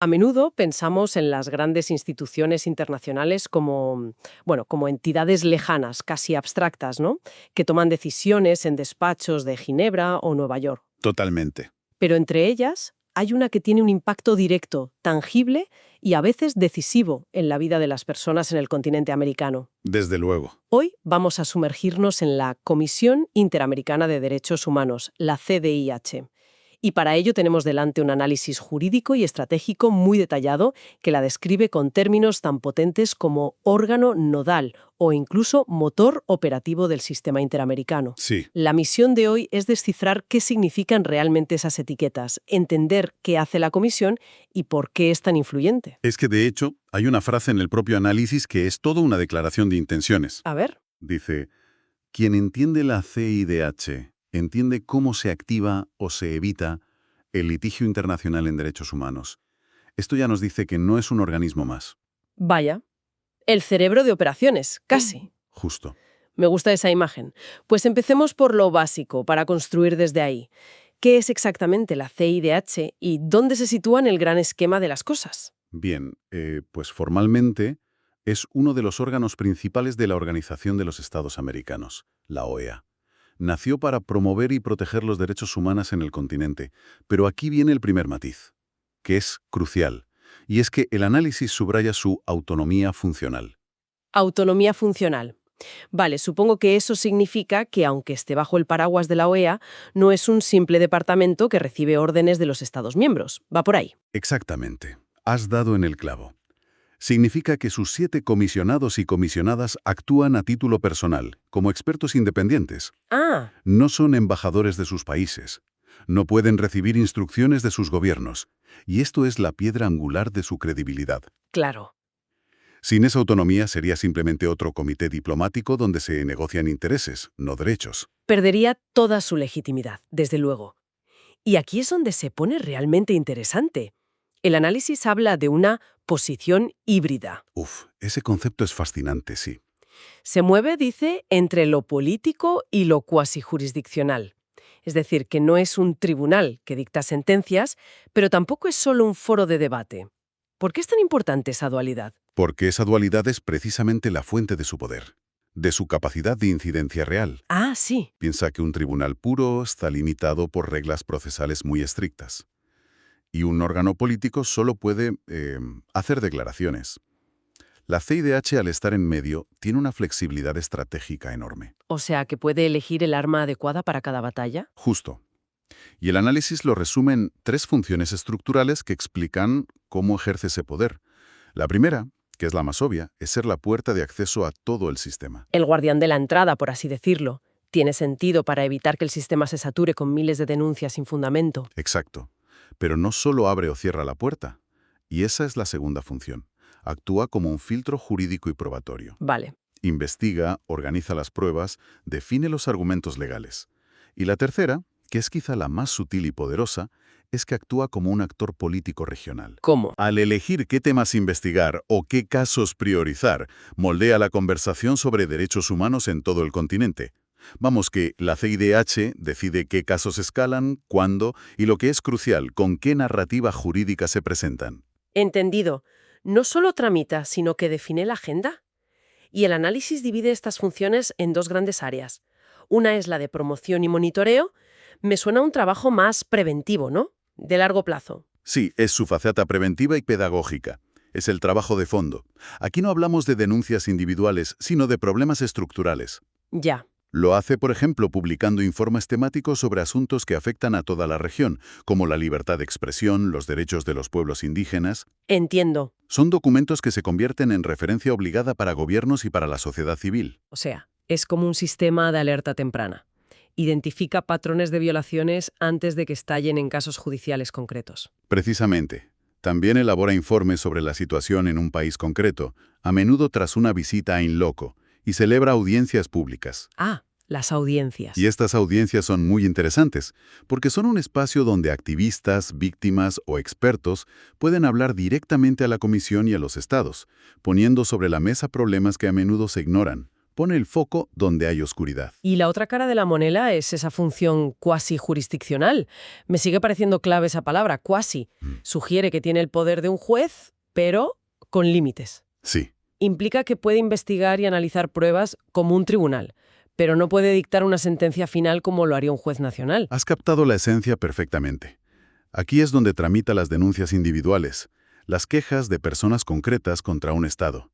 A menudo pensamos en las grandes instituciones internacionales como, bueno, como entidades lejanas, casi abstractas, ¿no? Que toman decisiones en despachos de Ginebra o Nueva York. Totalmente. Pero entre ellas hay una que tiene un impacto directo, tangible y a veces decisivo en la vida de las personas en el continente americano. Desde luego. Hoy vamos a sumergirnos en la Comisión Interamericana de Derechos Humanos, la CDIH. Y para ello tenemos delante un análisis jurídico y estratégico muy detallado que la describe con términos tan potentes como órgano nodal o incluso motor operativo del sistema interamericano. Sí. La misión de hoy es descifrar qué significan realmente esas etiquetas, entender qué hace la Comisión y por qué es tan influyente. Es que, de hecho, hay una frase en el propio análisis que es toda una declaración de intenciones. A ver. Dice, quien entiende la CIDH entiende cómo se activa o se evita el litigio internacional en derechos humanos. Esto ya nos dice que no es un organismo más. Vaya. El cerebro de operaciones, casi. Justo. Me gusta esa imagen. Pues empecemos por lo básico, para construir desde ahí. ¿Qué es exactamente la CIDH y dónde se sitúa en el gran esquema de las cosas? Bien, pues formalmente es uno de los órganos principales de la Organización de los Estados Americanos, la OEA. Nació para promover y proteger los derechos humanos en el continente, pero aquí viene el primer matiz, que es crucial, y es que el análisis subraya su autonomía funcional. Autonomía funcional. Vale, supongo que eso significa que, aunque esté bajo el paraguas de la OEA, no es un simple departamento que recibe órdenes de los Estados miembros. Va por ahí. Exactamente. Has dado en el clavo. Significa que sus 7 comisionados y comisionadas actúan a título personal, como expertos independientes. Ah, No son embajadores de sus países. No pueden recibir instrucciones de sus gobiernos. Y esto es la piedra angular de su credibilidad. claro. Sin esa autonomía sería simplemente otro comité diplomático donde se negocian intereses, no derechos. Perdería toda su legitimidad, desde luego. Y aquí es donde se pone realmente interesante. El análisis habla de una posición híbrida. Ese concepto es fascinante, sí. Se mueve, dice, entre lo político y lo cuasi jurisdiccional. Es decir, que no es un tribunal que dicta sentencias, pero tampoco es solo un foro de debate. ¿Por qué es tan importante esa dualidad? Porque esa dualidad es precisamente la fuente de su poder, de su capacidad de incidencia real. Ah, sí. Piensa que un tribunal puro está limitado por reglas procesales muy estrictas. Y un órgano político solo puede hacer declaraciones. La CIDH, al estar en medio, tiene una flexibilidad estratégica enorme. O sea, que puede elegir el arma adecuada para cada batalla. Justo. Y el análisis lo resume en 3 funciones estructurales que explican cómo ejerce ese poder. La primera, que es la más obvia, es ser la puerta de acceso a todo el sistema. El guardián de la entrada, por así decirlo. Tiene sentido para evitar que el sistema se sature con miles de denuncias sin fundamento. Exacto. Pero no solo abre o cierra la puerta. Y esa es la segunda función. Actúa como un filtro jurídico y probatorio. Vale. Investiga, organiza las pruebas, define los argumentos legales. Y la tercera, que es quizá la más sutil y poderosa, es que actúa como un actor político regional. ¿Cómo? Al elegir qué temas investigar o qué casos priorizar, moldea la conversación sobre derechos humanos en todo el continente. Vamos que la CIDH decide qué casos escalan, cuándo y, lo que es crucial, con qué narrativa jurídica se presentan. Entendido. No solo tramita, sino que define la agenda. Y el análisis divide estas funciones en 2 grandes áreas. Una es la de promoción y monitoreo. Me suena a un trabajo más preventivo, ¿no? De largo plazo. Sí, es su faceta preventiva y pedagógica. Es el trabajo de fondo. Aquí no hablamos de denuncias individuales, sino de problemas estructurales. Ya. Lo hace, por ejemplo, publicando informes temáticos sobre asuntos que afectan a toda la región, como la libertad de expresión, los derechos de los pueblos indígenas. Entiendo. Son documentos que se convierten en referencia obligada para gobiernos y para la sociedad civil. O sea, es como un sistema de alerta temprana. Identifica patrones de violaciones antes de que estallen en casos judiciales concretos. Precisamente. También elabora informes sobre la situación en un país concreto, a menudo tras una visita in loco, y celebra audiencias públicas. Ah, las audiencias. Y estas audiencias son muy interesantes, porque son un espacio donde activistas, víctimas o expertos pueden hablar directamente a la Comisión y a los estados, poniendo sobre la mesa problemas que a menudo se ignoran. pone el foco donde hay oscuridad. Y la otra cara de la moneda es esa función cuasi jurisdiccional. Me sigue pareciendo clave esa palabra, cuasi. Sugiere que tiene el poder de un juez, pero con límites. Sí, Implica que puede investigar y analizar pruebas como un tribunal, pero no puede dictar una sentencia final como lo haría un juez nacional. has captado la esencia perfectamente. Aquí es donde tramita las denuncias individuales, las quejas de personas concretas contra un Estado.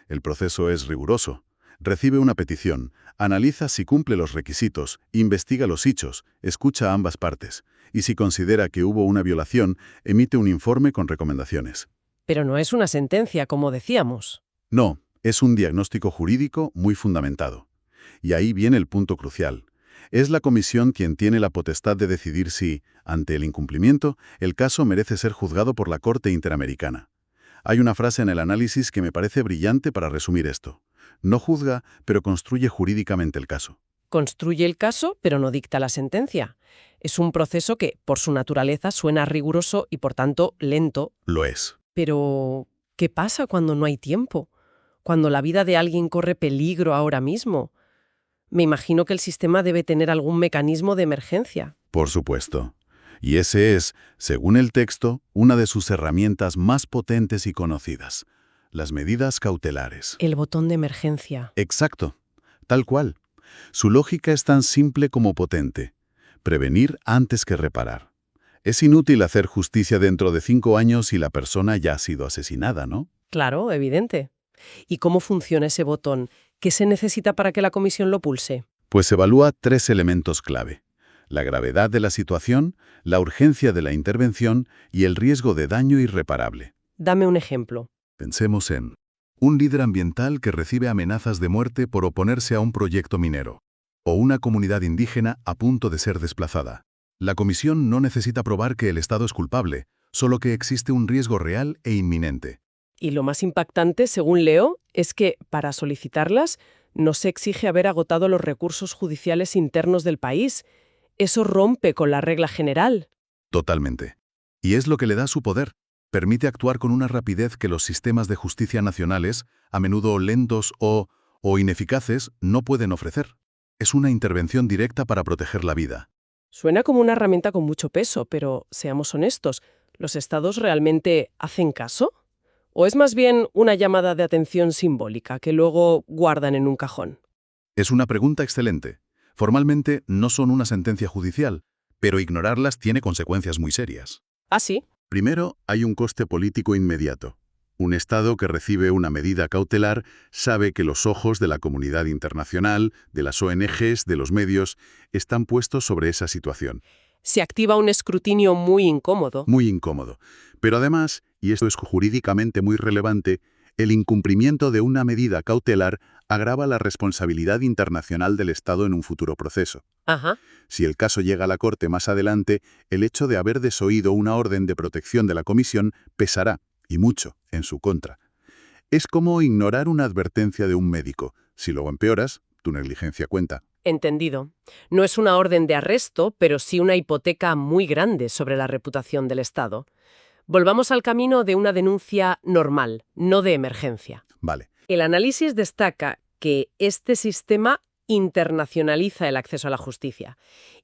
El proceso es riguroso. Recibe una petición, analiza si cumple los requisitos, investiga los hechos, escucha a ambas partes, y si considera que hubo una violación, emite un informe con recomendaciones. Pero no es una sentencia, como decíamos. No, es un diagnóstico jurídico muy fundamentado. Y ahí viene el punto crucial. Es la comisión quien tiene la potestad de decidir si, ante el incumplimiento, el caso merece ser juzgado por la Corte Interamericana. Hay una frase en el análisis que me parece brillante para resumir esto. No juzga, pero construye jurídicamente el caso. Construye el caso, pero no dicta la sentencia. Es un proceso que, por su naturaleza, suena riguroso y, por tanto, lento. Lo es. Pero, ¿qué pasa cuando no hay tiempo? Cuando la vida de alguien corre peligro ahora mismo. Me imagino que el sistema debe tener algún mecanismo de emergencia. Por supuesto. Y ese es, según el texto, una de sus herramientas más potentes y conocidas. Las medidas cautelares. El botón de emergencia. Exacto. Tal cual. Su lógica es tan simple como potente. Prevenir antes que reparar. Es inútil hacer justicia dentro de 5 años y la persona ya ha sido asesinada, ¿no? Claro, evidente. ¿Y cómo funciona ese botón? ¿Qué se necesita para que la comisión lo pulse? Pues evalúa 3 elementos clave: la gravedad de la situación, la urgencia de la intervención y el riesgo de daño irreparable. Dame un ejemplo. Pensemos en un líder ambiental que recibe amenazas de muerte por oponerse a un proyecto minero, o una comunidad indígena a punto de ser desplazada. La comisión no necesita probar que el Estado es culpable, solo que existe un riesgo real e inminente. Y lo más impactante, según leo, es que, para solicitarlas, no se exige haber agotado los recursos judiciales internos del país. Eso rompe con la regla general. Totalmente. Y es lo que le da su poder. Permite actuar con una rapidez que los sistemas de justicia nacionales, a menudo lentos o ineficaces, no pueden ofrecer. Es una intervención directa para proteger la vida. Suena como una herramienta con mucho peso, pero seamos honestos, ¿los estados realmente hacen caso? ¿O es más bien una llamada de atención simbólica que luego guardan en un cajón? Es una pregunta excelente. Formalmente no son una sentencia judicial, pero ignorarlas tiene consecuencias muy serias. ¿Ah, sí? Primero, hay un coste político inmediato. Un Estado que recibe una medida cautelar sabe que los ojos de la comunidad internacional, de las ONGs, de los medios, están puestos sobre esa situación. Se activa un escrutinio muy incómodo. Muy incómodo. Pero además, y esto es jurídicamente muy relevante, el incumplimiento de una medida cautelar agrava la responsabilidad internacional del Estado en un futuro proceso. Ajá. Si el caso llega a la Corte más adelante, el hecho de haber desoído una orden de protección de la Comisión pesará, y mucho, en su contra. Es como ignorar una advertencia de un médico. Si luego empeoras, tu negligencia cuenta. Entendido. No es una orden de arresto, pero sí una hipoteca muy grande sobre la reputación del Estado. Volvamos al camino de una denuncia normal, no de emergencia. Vale. El análisis destaca que este sistema internacionaliza el acceso a la justicia.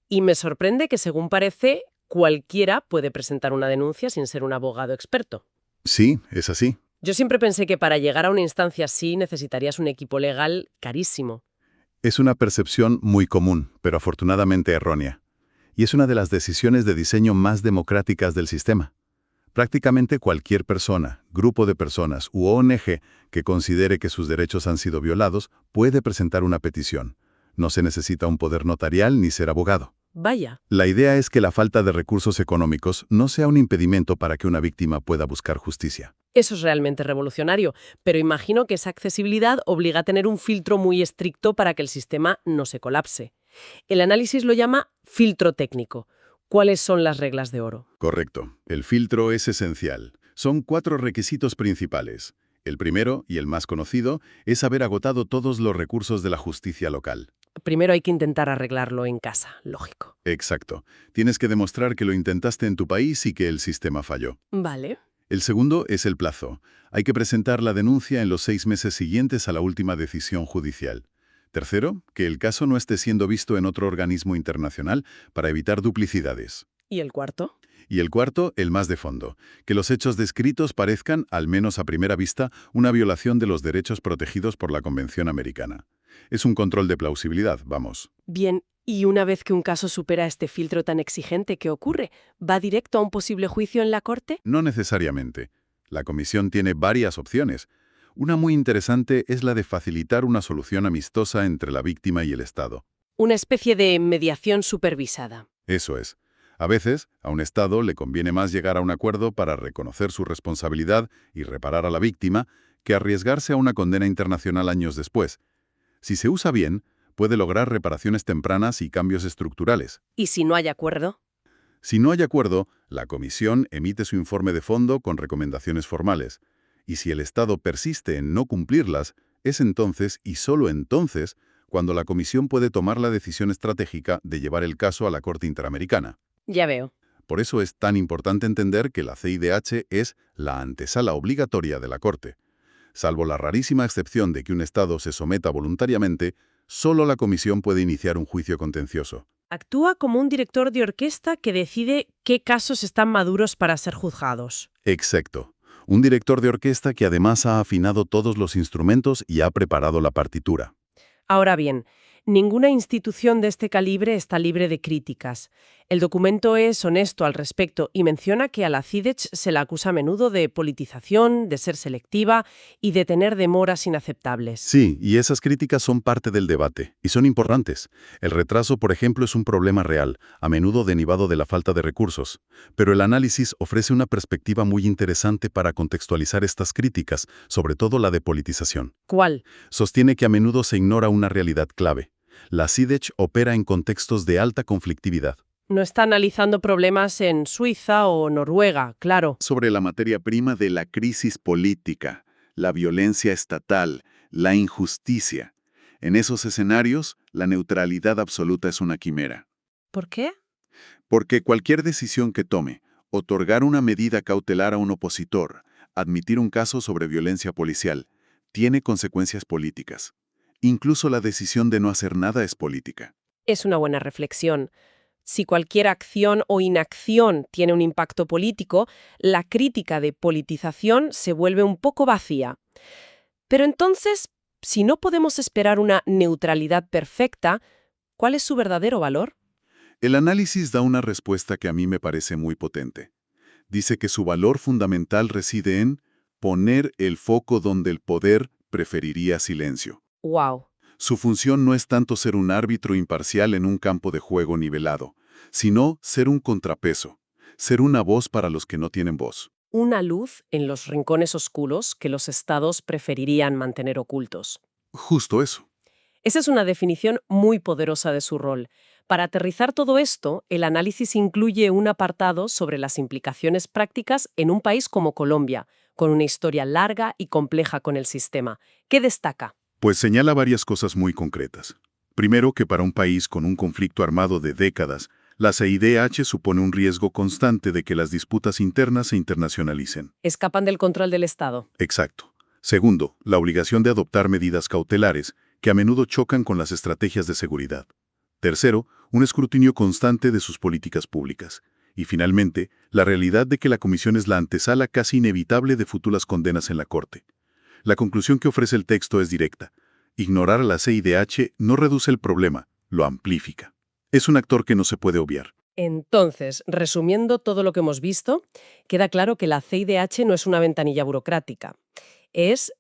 Y me sorprende que, según parece, cualquiera puede presentar una denuncia sin ser un abogado experto. Sí, es así. Yo siempre pensé que para llegar a una instancia así necesitarías un equipo legal carísimo. Es una percepción muy común, pero afortunadamente errónea. Y es una de las decisiones de diseño más democráticas del sistema. Prácticamente cualquier persona, grupo de personas u ONG que considere que sus derechos han sido violados puede presentar una petición. No se necesita un poder notarial ni ser abogado. Vaya. La idea es que la falta de recursos económicos no sea un impedimento para que una víctima pueda buscar justicia. Eso es realmente revolucionario, pero imagino que esa accesibilidad obliga a tener un filtro muy estricto para que el sistema no se colapse. El análisis lo llama filtro técnico. ¿Cuáles son las reglas de oro? Correcto. El filtro es esencial. Son 4 requisitos principales. El primero, y el más conocido, es haber agotado todos los recursos de la justicia local. Primero hay que intentar arreglarlo en casa, lógico. Exacto. Tienes que demostrar que lo intentaste en tu país y que el sistema falló. Vale. El segundo es el plazo. Hay que presentar la denuncia en los 6 meses siguientes a la última decisión judicial. Tercero, que el caso no esté siendo visto en otro organismo internacional para evitar duplicidades. ¿Y el cuarto? Y el cuarto, el más de fondo, que los hechos descritos parezcan, al menos a primera vista, una violación de los derechos protegidos por la Convención Americana. Es un control de plausibilidad, vamos. Bien, y una vez que un caso supera este filtro tan exigente, ¿qué ocurre? ¿Va directo a un posible juicio en la Corte? No necesariamente. La Comisión tiene varias opciones. Una muy interesante es la de facilitar una solución amistosa entre la víctima y el Estado. Una especie de mediación supervisada. Eso es. A veces, a un Estado le conviene más llegar a un acuerdo para reconocer su responsabilidad y reparar a la víctima que arriesgarse a una condena internacional años después. Si se usa bien, puede lograr reparaciones tempranas y cambios estructurales. ¿Y si no hay acuerdo? Si no hay acuerdo, la Comisión emite su informe de fondo con recomendaciones formales. Y si el Estado persiste en no cumplirlas, es entonces, y solo entonces, cuando la Comisión puede tomar la decisión estratégica de llevar el caso a la Corte Interamericana. Ya veo. Por eso es tan importante entender que la CIDH es la antesala obligatoria de la Corte. Salvo la rarísima excepción de que un Estado se someta voluntariamente, solo la Comisión puede iniciar un juicio contencioso. Actúa como un director de orquesta que decide qué casos están maduros para ser juzgados. Exacto. Un director de orquesta que además ha afinado todos los instrumentos y ha preparado la partitura. Ahora bien, ninguna institución de este calibre está libre de críticas. El documento es honesto al respecto y menciona que a la CIDH se la acusa a menudo de politización, de ser selectiva y de tener demoras inaceptables. Sí, y esas críticas son parte del debate, y son importantes. El retraso, por ejemplo, es un problema real, a menudo derivado de la falta de recursos. Pero el análisis ofrece una perspectiva muy interesante para contextualizar estas críticas, sobre todo la de politización. ¿Cuál? Sostiene que a menudo se ignora una realidad clave. La CIDH opera en contextos de alta conflictividad. No está analizando problemas en Suiza o Noruega, claro. Sobre la materia prima de la crisis política, la violencia estatal, la injusticia. En esos escenarios, la neutralidad absoluta es una quimera. ¿Por qué? Porque cualquier decisión que tome, otorgar una medida cautelar a un opositor, admitir un caso sobre violencia policial, tiene consecuencias políticas. Incluso la decisión de no hacer nada es política. Es una buena reflexión. Si cualquier acción o inacción tiene un impacto político, la crítica de politización se vuelve un poco vacía. Pero entonces, si no podemos esperar una neutralidad perfecta, ¿cuál es su verdadero valor? El análisis da una respuesta que a mí me parece muy potente. Dice que su valor fundamental reside en poner el foco donde el poder preferiría silencio. ¡Wow! Su función no es tanto ser un árbitro imparcial en un campo de juego nivelado, sino ser un contrapeso, ser una voz para los que no tienen voz. Una luz en los rincones oscuros que los estados preferirían mantener ocultos. Justo eso. Esa es una definición muy poderosa de su rol. Para aterrizar todo esto, el análisis incluye un apartado sobre las implicaciones prácticas en un país como Colombia, con una historia larga y compleja con el sistema. ¿Qué destaca? Pues señala varias cosas muy concretas. Primero, que para un país con un conflicto armado de décadas, la CIDH supone un riesgo constante de que las disputas internas se internacionalicen. Escapan del control del Estado. Exacto. Segundo, la obligación de adoptar medidas cautelares, que a menudo chocan con las estrategias de seguridad. Tercero, un escrutinio constante de sus políticas públicas. Y finalmente, la realidad de que la Comisión es la antesala casi inevitable de futuras condenas en la Corte. La conclusión que ofrece el texto es directa. Ignorar a la CIDH no reduce el problema, lo amplifica. Es un actor que no se puede obviar. Entonces, resumiendo todo lo que hemos visto, queda claro que la CIDH no es una ventanilla burocrática. Es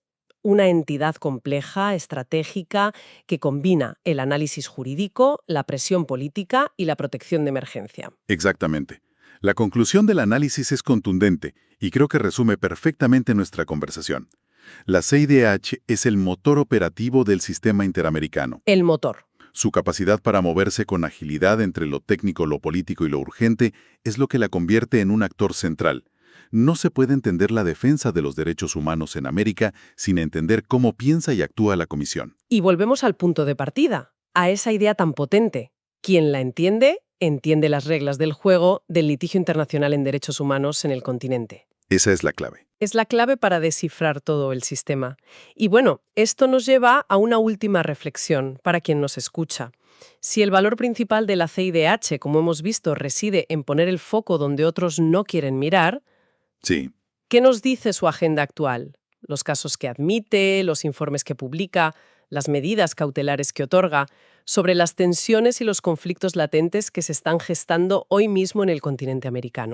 una entidad compleja, estratégica, que combina el análisis jurídico, la presión política y la protección de emergencia. Exactamente. La conclusión del análisis es contundente y creo que resume perfectamente nuestra conversación. La CIDH es el motor operativo del sistema interamericano. El motor. Su capacidad para moverse con agilidad entre lo técnico, lo político y lo urgente es lo que la convierte en un actor central. No se puede entender la defensa de los derechos humanos en América sin entender cómo piensa y actúa la Comisión. Y volvemos al punto de partida, a esa idea tan potente. Quien la entiende, entiende las reglas del juego del litigio internacional en derechos humanos en el continente. Esa es la clave. Es la clave para descifrar todo el sistema. Y bueno, esto nos lleva a una última reflexión para quien nos escucha. Si el valor principal de la CIDH, como hemos visto, reside en poner el foco donde otros no quieren mirar, Sí. ¿qué nos dice su agenda actual? Los casos que admite, los informes que publica, las medidas cautelares que otorga, sobre las tensiones y los conflictos latentes que se están gestando hoy mismo en el continente americano.